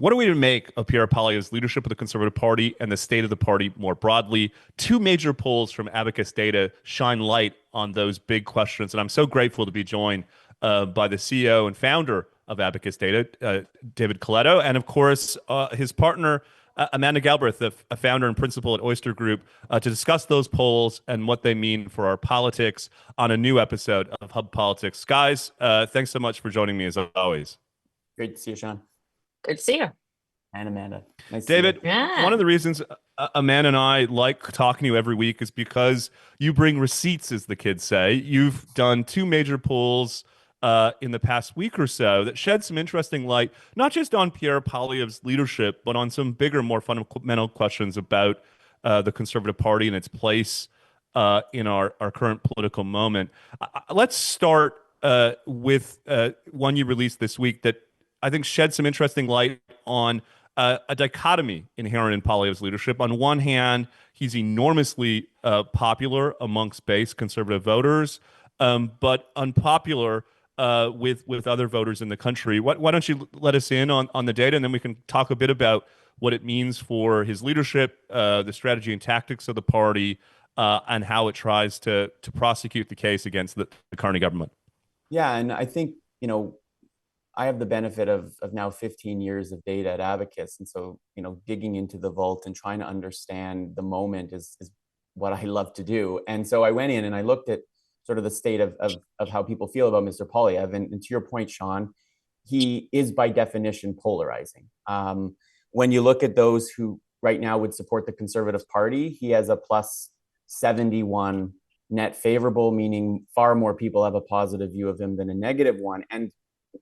what are we to make of Pierre Poilievre's leadership of the Conservative Party and the state of the party more broadly? Two major polls from Abacus Data shine light on those big questions, and I'm so grateful to be joined by the CEO and founder of Abacus Data, David Coletto, and of course his partner, Amanda Galbraith, a founder and principal at Oyster Group, to discuss those polls and what they mean for our politics on a new episode of Hub Politics. Guys, thanks so much for joining me as always. Great to see you, Sean. Good to see you. And Amanda. Nice David, to see you. Yeah. one of the reasons Amanda and I like talking to you every week is because you bring receipts, as the kids say. You've done two major polls in the past week or so that shed some interesting light, not just on Pierre Poilievre's leadership, but on some bigger, more fundamental questions about the Conservative Party and its place in our current political moment. Let's start with one you released this week that I think shed some interesting light on a dichotomy inherent in Poilievre's leadership. On one hand, he's enormously popular amongst base conservative voters, but unpopular with other voters in the country. Why don't you let us in on the data, and then we can talk a bit about what it means for his leadership, the strategy and tactics of the party, and how it tries to prosecute the case against the Carney government. Yeah, and I think, I have the benefit of now 15 years of data at Abacus. And so, digging into the vault and trying to understand the moment is what I love to do. And so I went in and I looked at sort of the state of how people feel about Mr. Poilievre. And to your point, Sean, he is by definition polarizing. When you look at those who right now would support the Conservative Party, he has a plus 71 net favorable, meaning far more people have a positive view of him than a negative one. And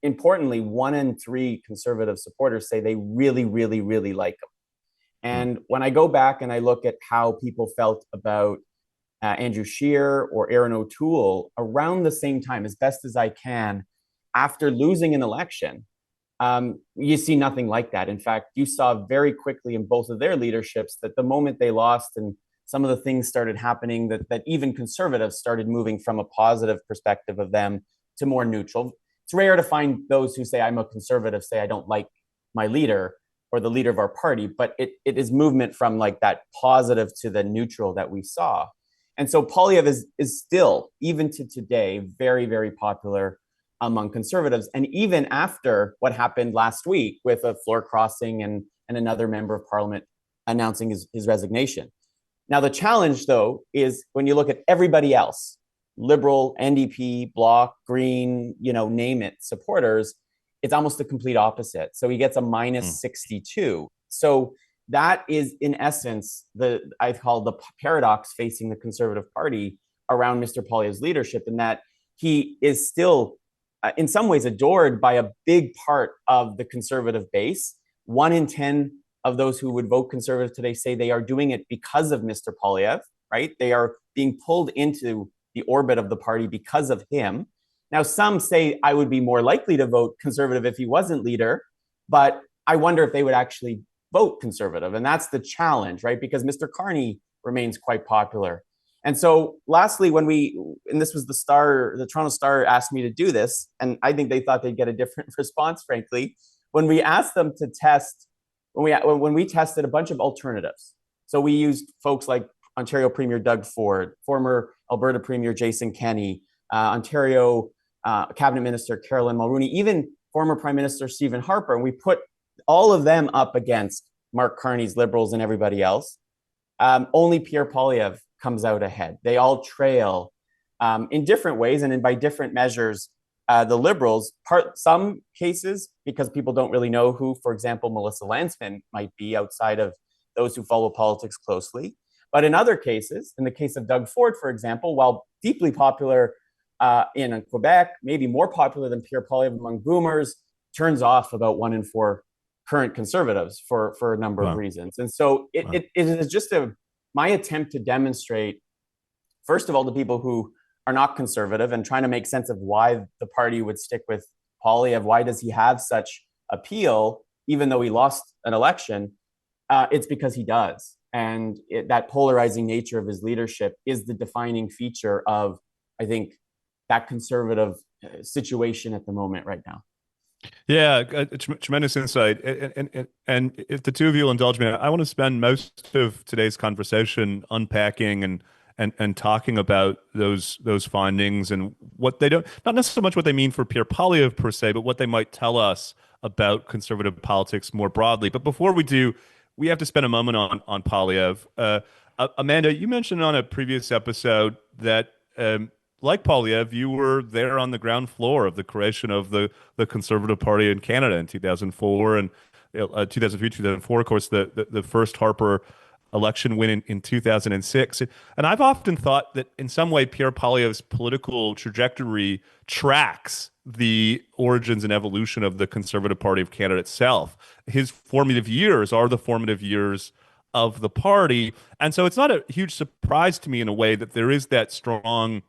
importantly, 1 in 3 conservative supporters say they really, really, really like him. And when I go back and I look at how people felt about Andrew Scheer or Aaron O'Toole around the same time, as best as I can, after losing an election, you see nothing like that. In fact, you saw very quickly in both of their leaderships that the moment they lost and some of the things started happening, that even conservatives started moving from a positive perspective of them to more neutral. It's rare to find those who say, I'm a conservative, say I don't like my leader or the leader of our party, but it is movement from like that positive to the neutral that we saw. And so Poilievre is still, even to today, very, very popular among conservatives. And even after what happened last week with a floor crossing and another member of parliament announcing his resignation. Now, the challenge, though, is when you look at everybody else, Liberal, NDP, Bloc, Green, name it, supporters, it's almost the complete opposite. So he gets a minus 62. So that is, in essence, I call the paradox facing the Conservative Party around Mr. Poilievre's leadership, in that he is still, in some ways, adored by a big part of the conservative base. 1 in 10 of those who would vote conservative today say they are doing it because of Mr. Poilievre, right? They are being pulled into the orbit of the party because of him. Now, some say I would be more likely to vote conservative if he wasn't leader, but I wonder if they would actually vote conservative. And that's the challenge, right? Because Mr. Carney remains quite popular. And so lastly, and this was the Toronto Star asked me to do this, and I think they thought they'd get a different response, frankly, when we asked them to test, when we tested a bunch of alternatives. So we used folks like Ontario Premier Doug Ford, former Alberta Premier Jason Kenney, Ontario Cabinet Minister Carolyn Mulroney, even former Prime Minister Stephen Harper. And we put all of them up against Mark Carney's Liberals and everybody else. Only Pierre Poilievre comes out ahead. They all trail in different ways and by different measures. The Liberals, some cases, because people don't really know who, for example, Melissa Lantsman might be outside of those who follow politics closely. But in other cases, in the case of Doug Ford, for example, while deeply popular in Quebec, maybe more popular than Pierre Poilievre among boomers, turns off about 1 in 4 current conservatives for a number of reasons. And so it is just my attempt to demonstrate, first of all, to people who are not conservative and trying to make sense of why the party would stick with Poilievre. Why does he have such appeal, even though he lost an election? It's because he does. And that polarizing nature of his leadership is the defining feature of, I think, that conservative situation at the moment right now. Yeah, tremendous insight. And if the two of you will indulge me, I want to spend most of today's conversation unpacking and talking about those findings and what they don't, not necessarily so much what they mean for Pierre Poilievre per se, but what they might tell us about conservative politics more broadly. But before we do, we have to spend a moment on Poilievre. Amanda, you mentioned on a previous episode that like Poilievre, you were there on the ground floor of the creation of the Conservative Party in Canada in 2004 and 2003, 2004. Of course, the first Harper election win in 2006. And I've often thought that in some way Pierre Poilievre's political trajectory tracks the origins and evolution of the Conservative Party of Canada itself. His formative years are the formative years of the party. And so it's not a huge surprise to me in a way that there is that strong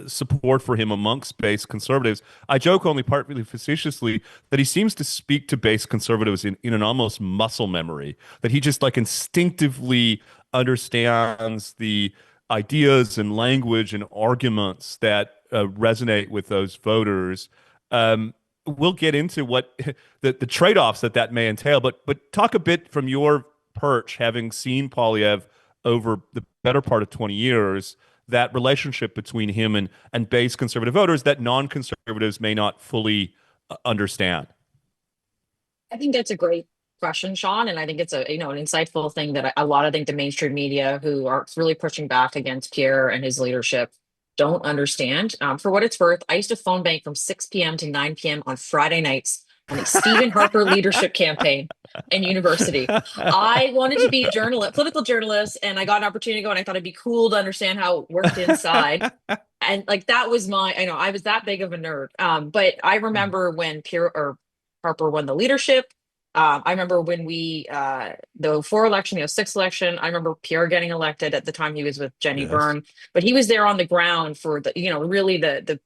support for him amongst base conservatives. I joke only partly facetiously that he seems to speak to base conservatives in an almost muscle memory, that he just like instinctively understands the ideas and language and arguments that resonate with those voters. We'll get into what the trade-offs that may entail, but talk a bit from your perch, having seen Poilievre over the better part of 20 years, that relationship between him and base conservative voters that non-conservatives may not fully understand. I think that's a great question, Sean, and I think it's a an insightful thing that a lot of think the mainstream media who are really pushing back against Pierre and his leadership don't understand. For what it's worth, I used to phone bank from 6 p.m. to 9 p.m. on Friday nights on the Stephen Harper leadership campaign in university. I wanted to be a journalist, political journalist, and I got an opportunity to go, and I thought it'd be cool to understand how it worked inside. And like that was I was that big of a nerd. But I remember when Pierre or Harper won the leadership. I remember when the 4 election, 6 election, I remember Pierre getting elected at the time he was with Jenny Yes. Byrne, but he was there on the ground for really the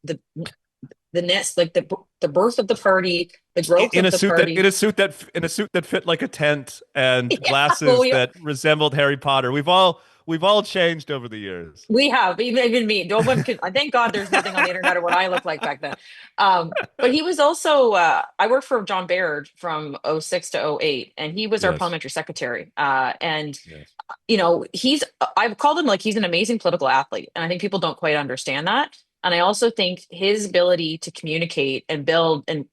nest, like the birth of the party, the growth In of a the suit that party. in a suit that fit like a tent and Yeah, well, glasses that resembled Harry Potter. We've all changed over the years. we have even me. No one could. I thank God there's nothing on the internet of what I looked like back then. But he was also. I worked for John Baird from '06 to '08, and he was our Yes. parliamentary secretary. And Yes. he's. I've called him like he's an amazing political athlete, and I think people don't quite understand that. And I also think his ability to communicate and build and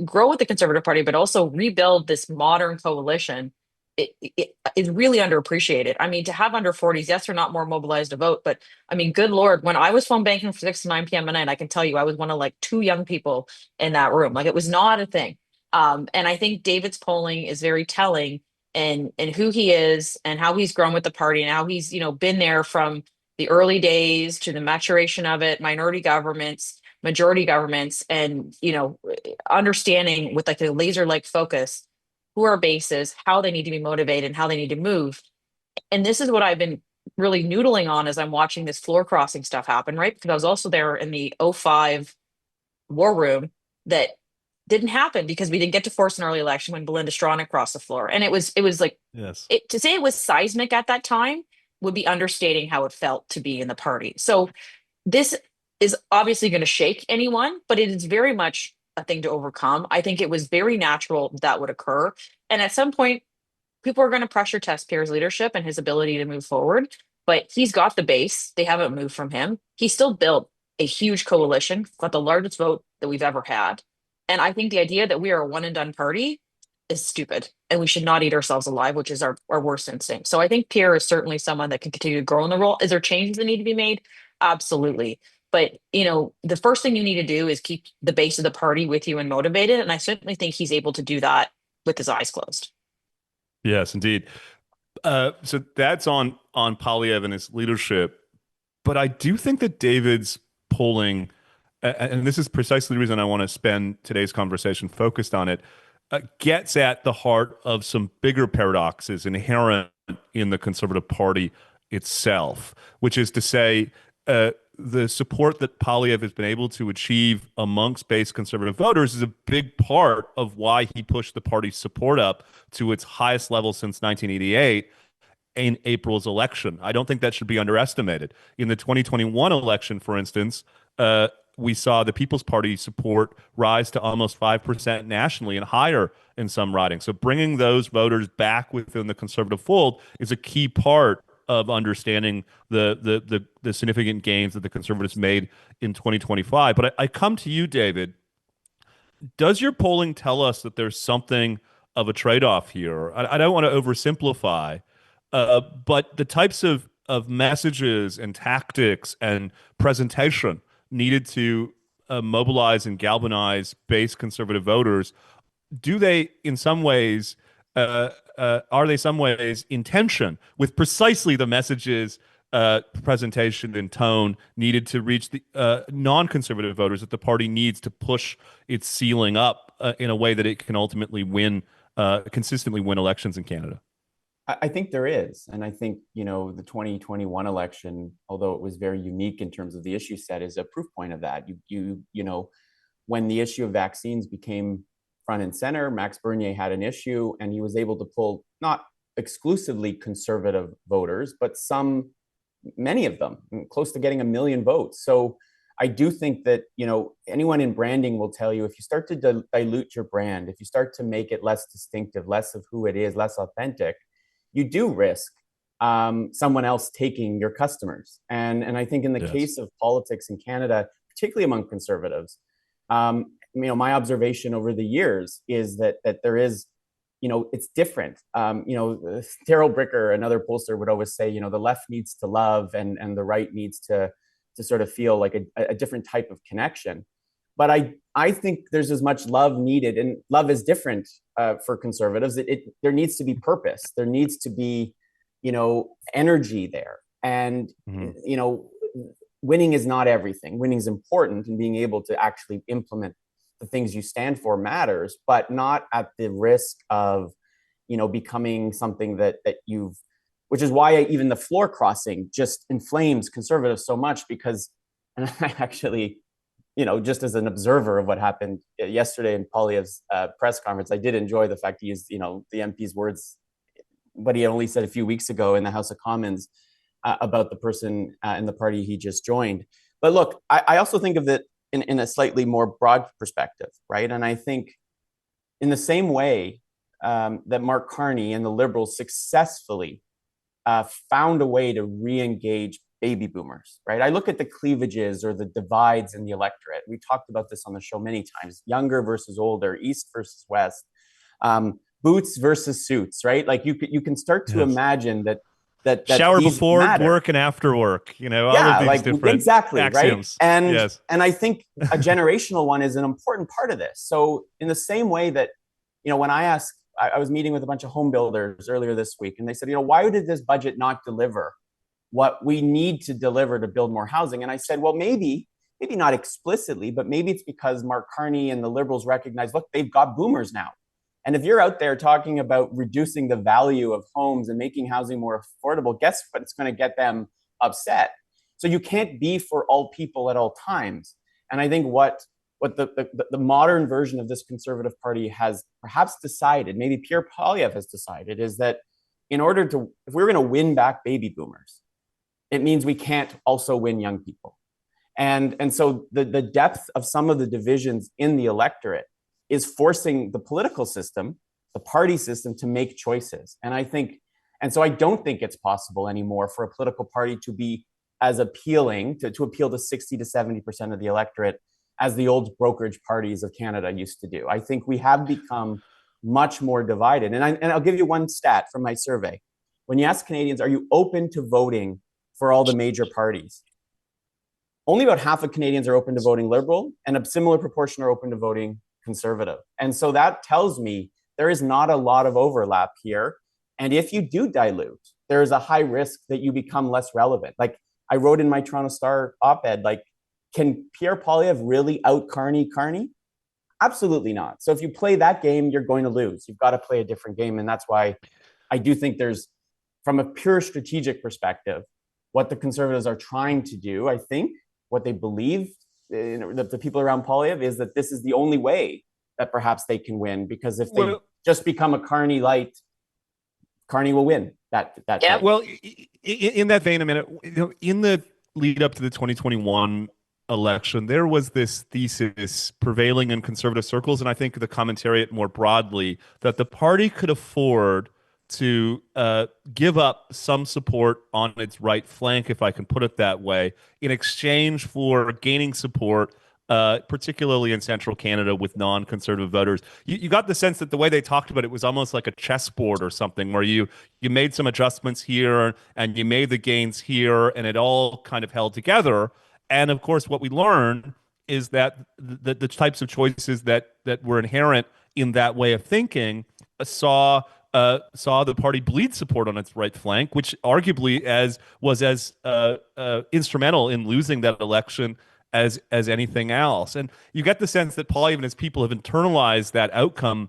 grow with the Conservative Party, but also rebuild this modern coalition it is really underappreciated. I mean, to have under 40s, yes, they're not more mobilized to vote, but I mean, good Lord, when I was phone banking from 6 to 9 p.m. at night, I can tell you I was one of like 2 young people in that room. Like it was not a thing. And I think David's polling is very telling and who he is and how he's grown with the party and how he's, been there from the early days to the maturation of it, minority governments, majority governments, and understanding with like a laser-like focus who our base is, how they need to be motivated, and how they need to move. And this is what I've been really noodling on as I'm watching this floor crossing stuff happen, right? Because I was also there in the '05 war room that didn't happen because we didn't get to force an early election when Belinda Stronach crossed the floor. And it was like Yes. to say it was seismic at that time would be understating how it felt to be in the party. So this is obviously going to shake anyone, but it is very much a thing to overcome. I think it was very natural that would occur. And at some point, people are going to pressure test Pierre's leadership and his ability to move forward. But he's got the base. They haven't moved from him. He still built a huge coalition, got the largest vote that we've ever had. And I think the idea that we are a one and done party is stupid. And we should not eat ourselves alive, which is our worst instinct. So I think Pierre is certainly someone that can continue to grow in the role. Is there changes that need to be made? Absolutely. But the first thing you need to do is keep the base of the party with you and motivated. And I certainly think he's able to do that with his eyes closed. Yes, indeed. So that's on Poilievre and his leadership, but I do think that David's polling, and this is precisely the reason I want to spend today's conversation focused on it, gets at the heart of some bigger paradoxes inherent in the Conservative Party itself, which is to say, the support that Poilievre has been able to achieve amongst base conservative voters is a big part of why he pushed the party's support up to its highest level since 1988 in April's election. I don't think that should be underestimated. In the 2021 election, for instance, we saw the People's Party support rise to almost 5% nationally and higher in some ridings. So bringing those voters back within the conservative fold is a key part of understanding the significant gains that the conservatives made in 2025. But I come to you, David. Does your polling tell us that there's something of a trade-off here? I don't want to oversimplify, but the types of messages and tactics and presentation needed to mobilize and galvanize base conservative voters, do they in some ways are they some ways in tension with precisely the messages, presentation, and tone needed to reach the non-conservative voters that the party needs to push its ceiling up in a way that it can ultimately win, consistently win elections in Canada? I think there is. And I think, the 2021 election, although it was very unique in terms of the issue set, is a proof point of that. When the issue of vaccines became front and center, Max Bernier had an issue, and he was able to pull not exclusively conservative voters, but many of them, close to getting 1 million votes. So I do think that, anyone in branding will tell you, if you start to dilute your brand, if you start to make it less distinctive, less of who it is, less authentic, you do risk someone else taking your customers. And I think in the case of politics in Canada, particularly among conservatives, my observation over the years is that there is, it's different. Daryl Bricker, another pollster, would always say, the left needs to love and the right needs to sort of feel like a different type of connection. But I think there's as much love needed, and love is different for conservatives. There needs to be purpose. There needs to be, energy there. And, winning is not everything. Winning is important, and being able to actually implement the things you stand for matters, but not at the risk of, becoming something that which is why even the floor crossing just inflames conservatives so much, because, and I actually, just as an observer of what happened yesterday in Poilievre's press conference, I did enjoy the fact he used, the MP's words, what he only said a few weeks ago in the House of Commons about the person in the party he just joined. But look, I also think of it in a slightly more broad perspective, right? And I think in the same way that Mark Carney and the Liberals successfully found a way to re-engage baby boomers, right? I look at the cleavages or the divides in the electorate. We talked about this on the show many times: younger versus older, East versus West, boots versus suits, right? Like you can start to imagine that shower before matter. Work and after work, all of these different exactly axioms. Right? And I think a generational one is an important part of this. So in the same way that, when I was meeting with a bunch of home builders earlier this week, and they said, why did this budget not deliver what we need to deliver to build more housing? And I said, well, maybe not explicitly, but maybe it's because Mark Carney and the Liberals recognize, look, they've got boomers now. And if you're out there talking about reducing the value of homes and making housing more affordable, guess what? It's going to get them upset. So you can't be for all people at all times. And I think what the modern version of this Conservative Party has perhaps decided, maybe Pierre Poilievre has decided, is that if we're going to win back baby boomers, it means we can't also win young people. And so the depth of some of the divisions in the electorate is forcing the political system, the party system, to make choices. And so I don't think it's possible anymore for a political party to be as appealing, to appeal to 60 to 70% of the electorate as the old brokerage parties of Canada used to do. I think we have become much more divided. And I'll give you one stat from my survey. When you ask Canadians, are you open to voting for all the major parties? Only about half of Canadians are open to voting Liberal, and a similar proportion are open to voting Conservative. And so that tells me there is not a lot of overlap here. And if you do dilute, there is a high risk that you become less relevant. Like I wrote in my Toronto Star op-ed, can Pierre Poilievre really out Carney? Absolutely not. So if you play that game, you're going to lose. You've got to play a different game. And that's why I do think there's, from a pure strategic perspective, what the Conservatives are trying to do, I think, what they believe, the people around Poilievre, is that this is the only way that perhaps they can win, because if they just become a Carney light, Carney will win that fight. Well, in that vein, in the lead up to the 2021 election, there was this thesis prevailing in conservative circles, and I think the commentariat more broadly, that the party could afford to give up some support on its right flank, if I can put it that way, in exchange for gaining support, particularly in central Canada with non-conservative voters. You got the sense that the way they talked about it was almost like a chessboard or something, where you made some adjustments here and you made the gains here, and it all kind of held together. And of course, what we learn is that the types of choices that were inherent in that way of thinking saw the party bleed support on its right flank, which arguably was as instrumental in losing that election as anything else. And you get the sense that Poilievre and his people have internalized that outcome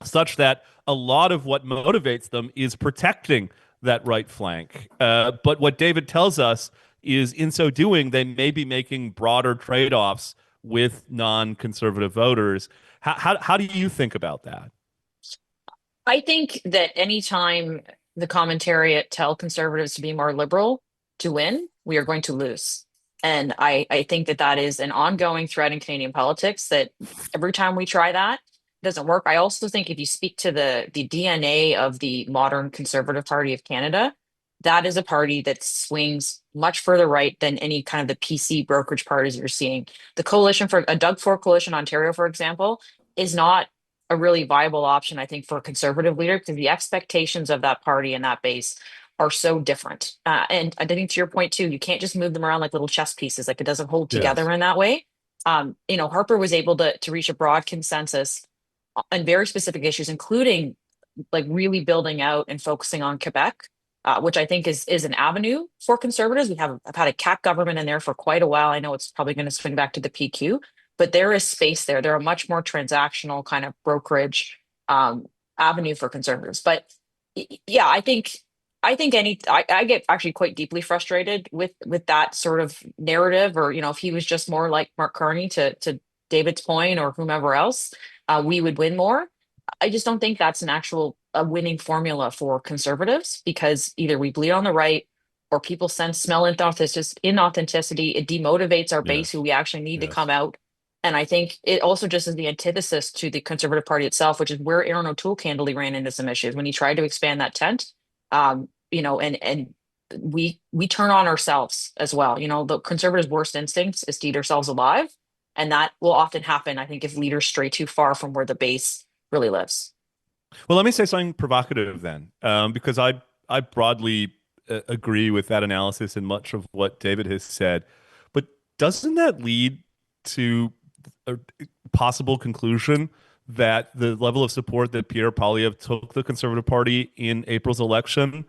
such that a lot of what motivates them is protecting that right flank. But what David tells us is, in so doing, they may be making broader trade-offs with non-conservative voters. How do you think about that? I think that anytime the commentariat tell conservatives to be more liberal to win, we are going to lose. And I think that that is an ongoing threat in Canadian politics, that every time we try that, it doesn't work. I also think if you speak to the DNA of the modern Conservative Party of Canada, that is a party that swings much further right than any kind of the PC brokerage parties you're seeing. The coalition for a Doug Ford coalition, Ontario, for example, is not a really viable option, I think, for a conservative leader, because the expectations of that party and that base are so different. And I think, to your point too, you can't just move them around like little chess pieces. Like, it doesn't hold together Yes. in that way. Harper was able to reach a broad consensus on very specific issues, including like really building out and focusing on Quebec, which I think is an avenue for conservatives. I've had a CAC government in there for quite a while. I know it's probably going to swing back to the PQ, but there is space there. They're a much more transactional kind of brokerage avenue for conservatives. But yeah, I get actually quite deeply frustrated with that sort of narrative. Or if he was just more like Mark Carney, to David's point, or whomever else, we would win more. I just don't think that's a winning formula for conservatives, because either we bleed on the right, or people smell inauthenticity. It demotivates our base, who Yes. we actually need to Yes. come out. And I think it also just is the antithesis to the Conservative Party itself, which is where Aaron O'Toole candidly ran into some issues when he tried to expand that tent. And we turn on ourselves as well. The Conservatives' worst instincts is to eat ourselves alive, and that will often happen, I think, if leaders stray too far from where the base really lives. Well, let me say something provocative then, because I broadly agree with that analysis and much of what David has said. But doesn't that lead to a possible conclusion that the level of support that Pierre Poilievre took the Conservative Party in April's election,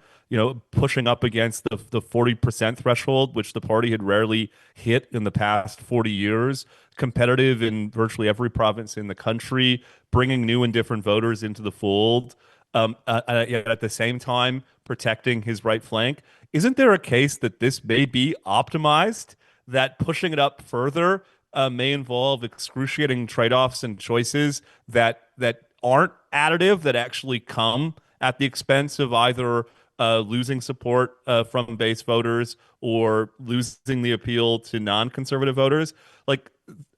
pushing up against the 40% threshold, which the party had rarely hit in the past 40 years, competitive in virtually every province in the country, bringing new and different voters into the fold, yet at the same time protecting his right flank? Isn't there a case that this may be optimized, that pushing it up further may involve excruciating trade-offs and choices that aren't additive, that actually come at the expense of either losing support from base voters or losing the appeal to non-conservative voters? Like,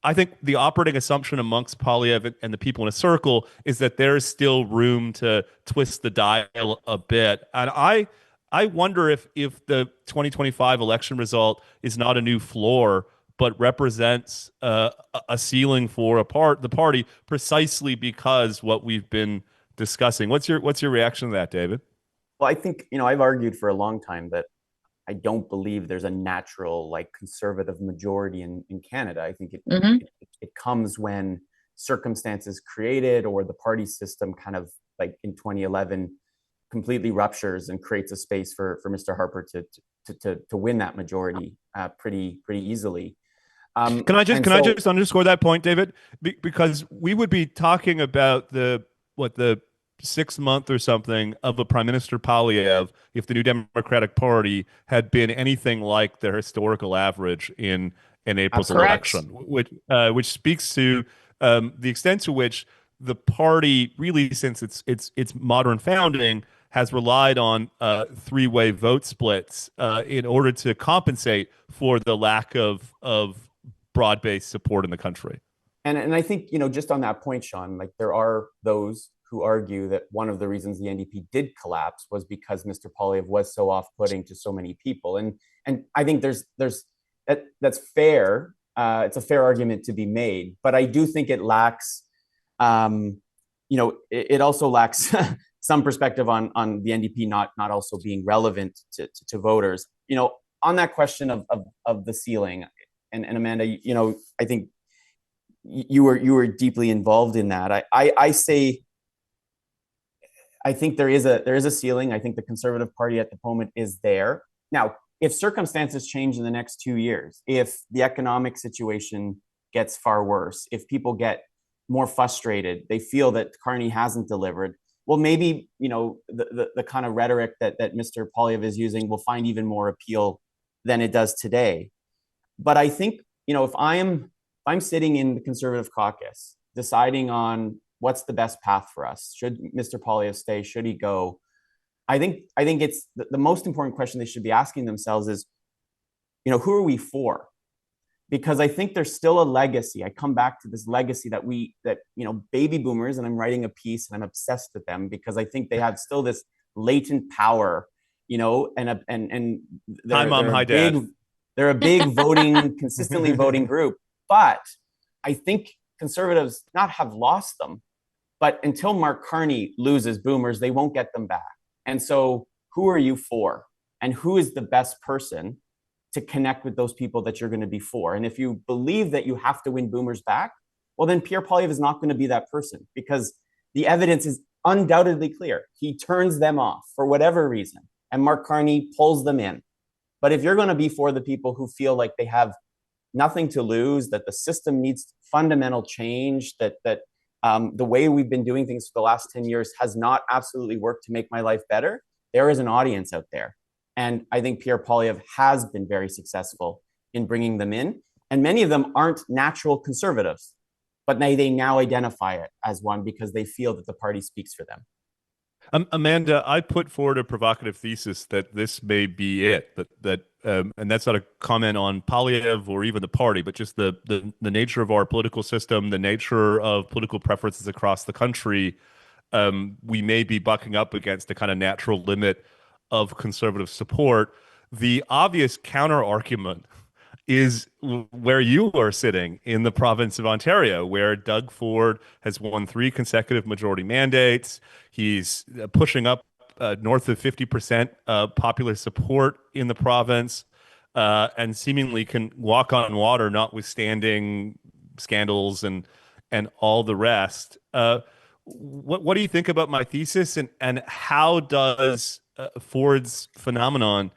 I think the operating assumption amongst Poilievre and the people in a circle is that there is still room to twist the dial a bit. And I wonder if the 2025 election result is not a new floor, but represents a ceiling for the party, precisely because what we've been discussing. What's your reaction to that, David? Well, I think, I've argued for a long time that I don't believe there's a natural like conservative majority in Canada. I think Hmm. it comes when circumstances created, or the party system kind of like in 2011 completely ruptures and creates a space for Mr. Harper to win that majority pretty easily. Can I just And can I so just underscore that point, David? Because we would be talking about the 6 month or something of a Prime Minister Poilievre if the New Democratic Party had been anything like their historical average in That's April's correct. election, which speaks to the extent to which the party, really since its modern founding, has relied on three-way vote splits in order to compensate for the lack of broad-based support in the country. And I think, just on that point, Sean, like there are those who argue that one of the reasons the NDP did collapse was because Mr. Poilievre was so off-putting to so many people. And I think that's fair. It's a fair argument to be made, but I do think it lacks, it also lacks some perspective on the NDP not also being relevant to voters. On that question of the ceiling, and Amanda, I think you were deeply involved in that. I say, I think there is a ceiling. I think the Conservative Party at the moment is there. Now, if circumstances change in the next 2 years, if the economic situation gets far worse, if people get more frustrated, they feel that Carney hasn't delivered, well, maybe, the kind of rhetoric that Mr. Poilievre is using will find even more appeal than it does today. But I think, if I'm sitting in the Conservative caucus deciding on what's the best path for us, should Mr. Poilievre stay, should he go, I think it's the most important question they should be asking themselves is, who are we for? Because I think there's still a legacy. I come back to this legacy that baby boomers, and I'm writing a piece and I'm obsessed with them because I think they have still this latent power, and Hi, Mom, hi, Dad. They're a big consistently voting group. But I think Conservatives not have lost them, but until Mark Carney loses boomers, they won't get them back. And so who are you for? And who is the best person to connect with those people that you're going to be for? And if you believe that you have to win boomers back, well, then Pierre Poilievre is not going to be that person because the evidence is undoubtedly clear. He turns them off for whatever reason, and Mark Carney pulls them in. But if you're going to be for the people who feel like they have nothing to lose, that the system needs fundamental change, that the way we've been doing things for the last 10 years has not absolutely worked to make my life better, there is an audience out there. And I think Pierre Poilievre has been very successful in bringing them in. And many of them aren't natural conservatives, but they now identify it as one because they feel that the party speaks for them. Amanda, I put forward a provocative thesis that this may be it, and that's not a comment on Poilievre or even the party, but just the nature of our political system, the nature of political preferences across the country. We may be bucking up against a kind of natural limit of conservative support. The obvious counter argument is where you are sitting in the province of Ontario, where Doug Ford has won 3 consecutive majority mandates. He's pushing up north of 50% popular support in the province, and seemingly can walk on water, notwithstanding scandals and all the rest. What do you think about my thesis, and how does Ford's phenomenon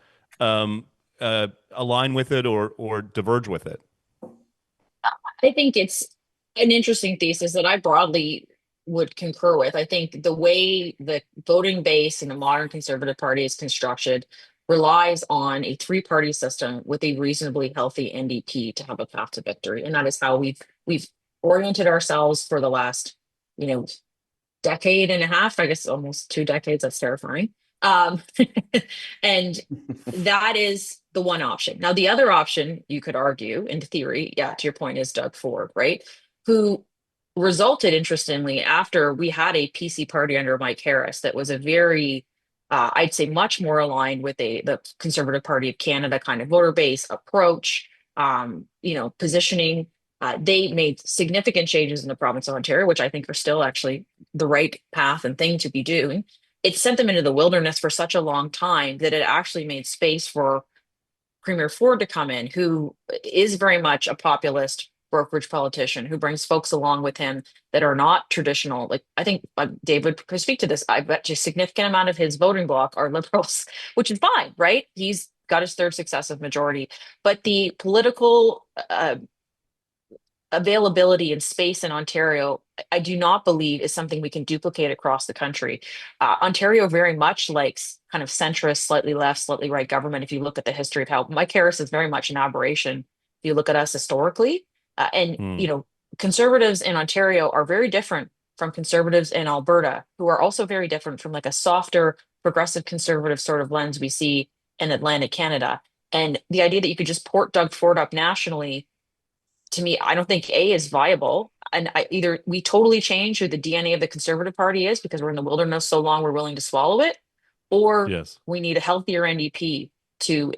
align with it or diverge with it? I think it's an interesting thesis that I broadly would concur with. I think the way the voting base in the modern Conservative Party is constructed relies on a 3-party system with a reasonably healthy NDP to have a path to victory, and that is how we've oriented ourselves for the last, decade and a half. I guess almost 2 decades. That's terrifying. And that is the one option. Now, the other option, you could argue, in theory, to your point, is Doug Ford, right? Who resulted, interestingly, after we had a PC party under Mike Harris that was a very, I'd say, much more aligned with the Conservative Party of Canada kind of voter base approach, positioning. They made significant changes in the province of Ontario, which I think are still actually the right path and thing to be doing. It sent them into the wilderness for such a long time that it actually made space for Premier Ford to come in, who is very much a populist brokerage politician who brings folks along with him that are not traditional. Like, I think David could speak to this. I bet you a significant amount of his voting bloc are liberals, which is fine, right? He's got his 3rd successive majority, but the political availability and space in Ontario, I do not believe is something we can duplicate across the country. Ontario very much likes kind of centrist, slightly left, slightly right government. If you look at the history of how Mike Harris is very much an aberration, if you look at us historically, conservatives in Ontario are very different from conservatives in Alberta, who are also very different from like a softer, progressive conservative sort of lens we see in Atlantic Canada. And the idea that you could just port Doug Ford up nationally to me, I don't think A is viable. And either we totally change who the DNA of the Conservative Party is because we're in the wilderness so long we're willing to swallow it, or Yes. we need a healthier NDP to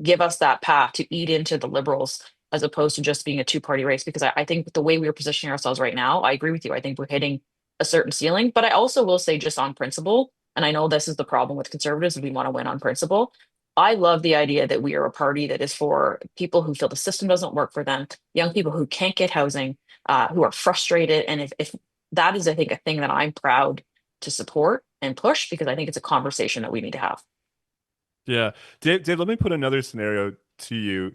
give us that path to eat into the Liberals as opposed to just being a two-party race. Because I think the way we are positioning ourselves right now, I agree with you. I think we're hitting a certain ceiling. But I also will say, just on principle, and I know this is the problem with Conservatives, we want to win on principle. I love the idea that we are a party that is for people who feel the system doesn't work for them, young people who can't get housing, who are frustrated. And if that is, I think, a thing that I'm proud to support and push, because I think it's a conversation that we need to have. Yeah. Dave, let me put another scenario to you.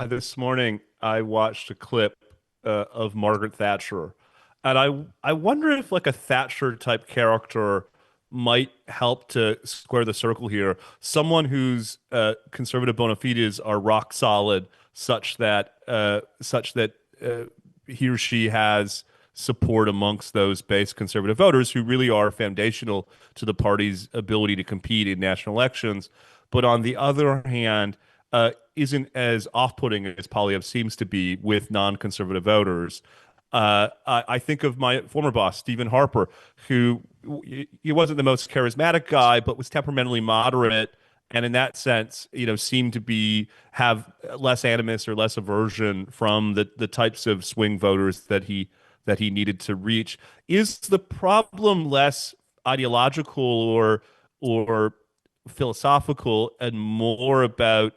This morning, I watched a clip of Margaret Thatcher, and I wonder if like a Thatcher type character might help to square the circle here. Someone whose conservative bona fides are rock solid, such that he or she has support amongst those base conservative voters who really are foundational to the party's ability to compete in national elections. But on the other hand, isn't as off-putting as Poilievre seems to be with non-conservative voters. I think of my former boss, Stephen Harper, who he wasn't the most charismatic guy, but was temperamentally moderate, and in that sense, seemed to have less animus or less aversion from the types of swing voters that he needed to reach. Is the problem less ideological or philosophical and more about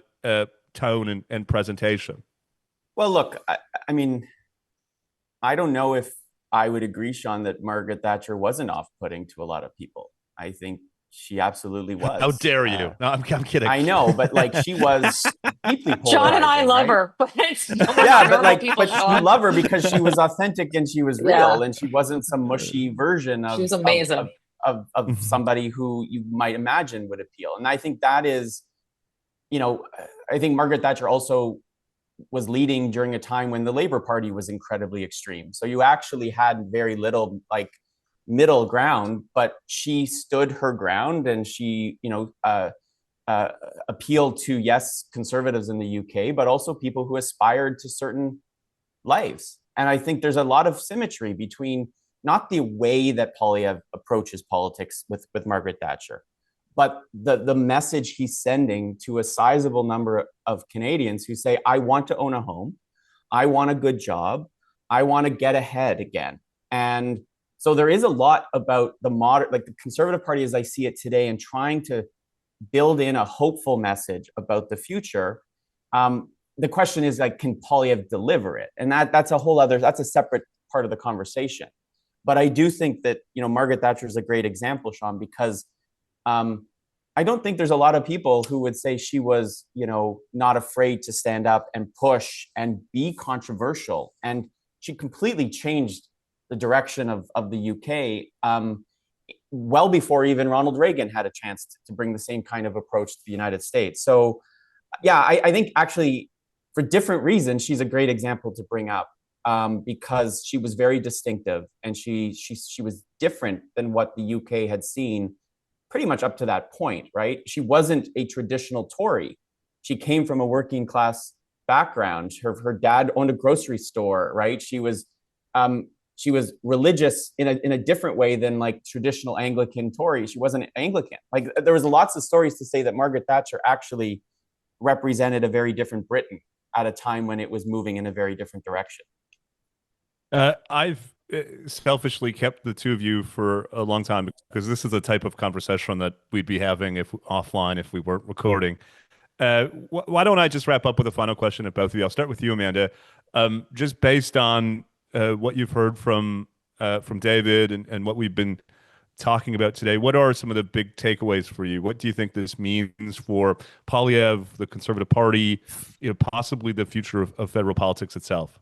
tone and presentation? Well, look, I mean, I don't know if I would agree, Sean, that Margaret Thatcher wasn't off-putting to a lot of people. I think she absolutely was. How dare you? No, I'm kidding. I know, but like she was deeply polarizing. John and I love right? her, but it's Yeah, but like, people, but you love her because she was authentic and she was real, Yeah. and she wasn't some mushy version She of was amazing. of somebody who you might imagine would appeal. And I think that is, I think Margaret Thatcher also was leading during a time when the Labour Party was incredibly extreme. So you actually had very little like middle ground, but she stood her ground, and she, appealed to, yes, conservatives in the UK, but also people who aspired to certain lives. And I think there's a lot of symmetry between not the way that Poilievre approaches politics with Margaret Thatcher, but the message he's sending to a sizable number of Canadians who say, I want to own a home, I want a good job, I want to get ahead again. And so there is a lot about the the Conservative Party as I see it today, and trying to build in a hopeful message about the future. The question is, like, can Poilievre deliver it? And that's a separate part of the conversation. But I do think that, Margaret Thatcher is a great example, Sean, because I don't think there's a lot of people who would say she was, not afraid to stand up and push and be controversial. And she completely changed the direction of the UK well before even Ronald Reagan had a chance to bring the same kind of approach to the United States. So, yeah, I think actually for different reasons, she's a great example to bring up because she was very distinctive, and she was different than what the UK had seen pretty much up to that point, right? She wasn't a traditional Tory. She came from a working class background. Her dad owned a grocery store, right? She was religious in a different way than like traditional Anglican Tory. She wasn't Anglican. Like, there was lots of stories to say that Margaret Thatcher actually represented a very different Britain at a time when it was moving in a very different direction. I've selfishly kept the two of you for a long time because this is the type of conversation that we'd be having offline if we weren't recording. Why don't I just wrap up with a final question at both of you? I'll start with you, Amanda. Just based on what you've heard from David and what we've been talking about today, what are some of the big takeaways for you? What do you think this means for Poilievre, the Conservative Party, possibly the future of federal politics itself?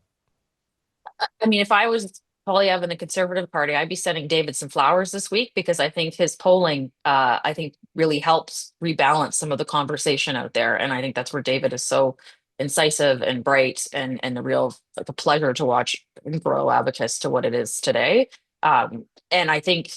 I mean, if I was Poilievre in the Conservative Party, I'd be sending David some flowers this week, because I think his polling, I think, really helps rebalance some of the conversation out there. And I think that's where David is so incisive and bright, and the real, like, a pleasure to watch him grow Abacus to what it is today. And I think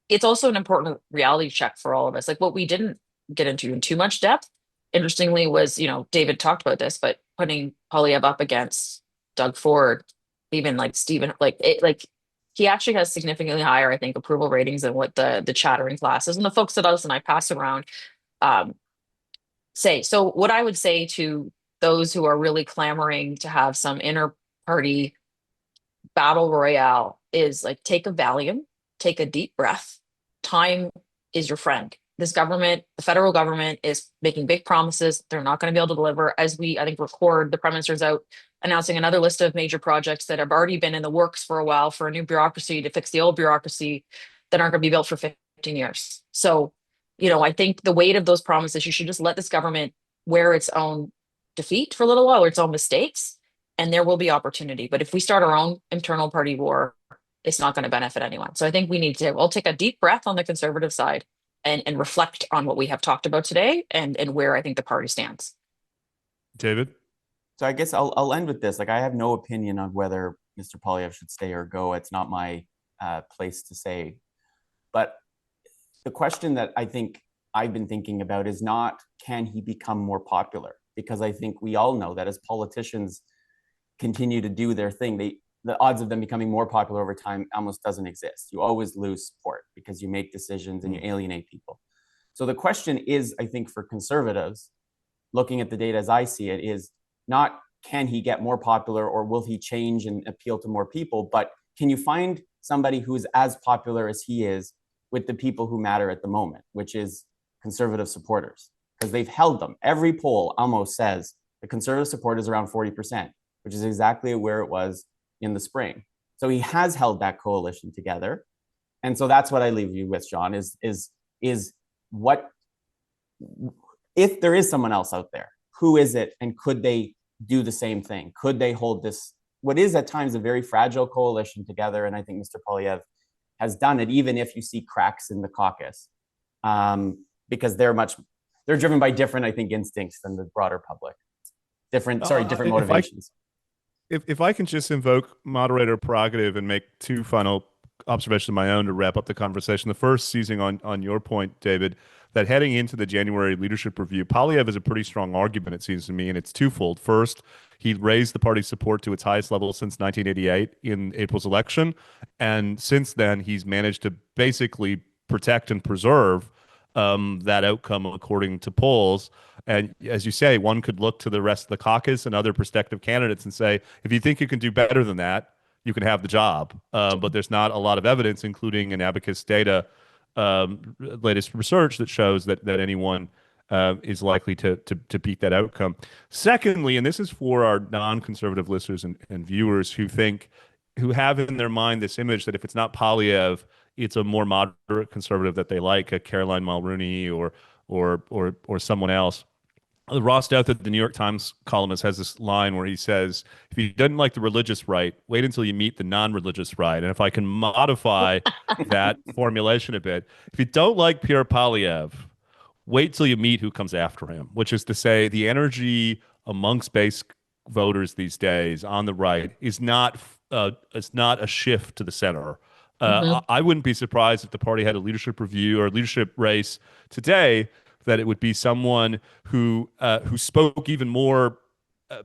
it's also an important reality check for all of us. Like, what we didn't get into in too much depth, interestingly, was, David talked about this, but putting Poilievre up against Doug Ford, even like Stephen, he actually has significantly higher, I think, approval ratings than what the chattering classes and the folks that us and I pass around um, say. So what I would say to those who are really clamoring to have some inner party battle royale is like take a Valium, take a deep breath. Time is your friend. This government, the federal government, is making big promises. They're not going to be able to deliver. As we, I think, record, the Prime Minister's out announcing another list of major projects that have already been in the works for a while for a new bureaucracy to fix the old bureaucracy that aren't going to be built for 15 years. So, I think the weight of those promises, you should just let this government wear its own defeat for a little while or its own mistakes, and there will be opportunity. But if we start our own internal party war, it's not going to benefit anyone. So I think we need to, we'll take a deep breath on the Conservative side and reflect on what we have talked about today and where I think the party stands. David? So I guess I'll end with this. Like, I have no opinion on whether Mr. Poilievre should stay or go. It's not my place to say. But the question that I think I've been thinking about is not, can he become more popular? Because I think we all know that as politicians continue to do their thing, the odds of them becoming more popular over time almost doesn't exist. You always lose support because you make decisions and you alienate people. So the question is, I think, for Conservatives, looking at the data as I see it, is not can he get more popular or will he change and appeal to more people, but can you find somebody who's as popular as he is with the people who matter at the moment, which is Conservative supporters, because they've held them. Every poll almost says the Conservative support is around 40%, which is exactly where it was in the spring. So he has held that coalition together. And so that's what I leave you with, Sean, is what, if there is someone else out there, who is it? And could they do the same thing? Could they hold this, what is at times a very fragile coalition together? And I think Mr. Poilievre has done it, even if you see cracks in the caucus, because they're driven by different, I think, instincts than the broader public. Different motivations. If I can just invoke moderator prerogative and make two final observations of my own to wrap up the conversation. The first, seizing on your point, David, that heading into the January leadership review, Poilievre is a pretty strong argument, it seems to me, and it's twofold. First, he raised the party's support to its highest level since 1988 in April's election, and since then, he's managed to basically protect and preserve that outcome according to polls. And as you say, one could look to the rest of the caucus and other prospective candidates and say, if you think you can do better than that, you can have the job. But there's not a lot of evidence, including in Abacus Data latest research, that shows that anyone is likely to beat that outcome. Secondly, and this is for our non-conservative listeners and viewers who have in their mind this image that if it's not Poilievre, it's a more moderate conservative that they like, a Caroline Mulroney or someone else. Ross Douthat, the New York Times columnist, has this line where he says, if you didn't like the religious right, wait until you meet the non-religious right. And if I can modify that formulation a bit, if you don't like Pierre Poilievre, wait till you meet who comes after him, which is to say the energy amongst base voters these days on the right is not a shift to the center. I wouldn't be surprised if the party had a leadership review or leadership race today, that it would be someone who spoke even more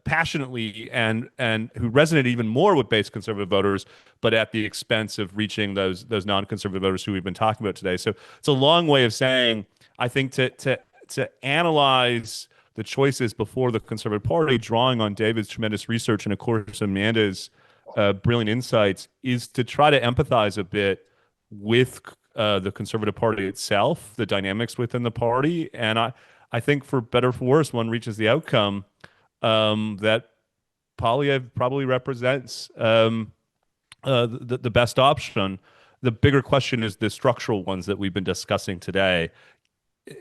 passionately and who resonated even more with base conservative voters, but at the expense of reaching those non-conservative voters who we've been talking about today. So it's a long way of saying, I think, to analyze the choices before the Conservative Party, drawing on David's tremendous research and, of course, Amanda's brilliant insights, is to try to empathize a bit with the Conservative Party itself, the dynamics within the party. And I think, for better or for worse, one reaches the outcome that Poilievre probably represents the best option. The bigger question is the structural ones that we've been discussing today.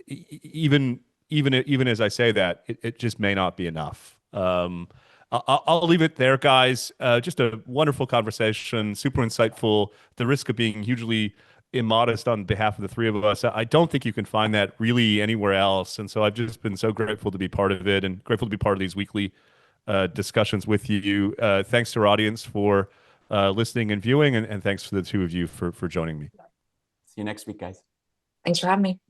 Even as I say that, it just may not be enough. I'll leave it there, guys. Just a wonderful conversation, super insightful. The risk of being hugely immodest on behalf of the three of us, I don't think you can find that really anywhere else. And so I've just been so grateful to be part of it and grateful to be part of these weekly discussions with you. Thanks to our audience for listening and viewing, and thanks to the two of you for joining me. See you next week, guys. Thanks for having me.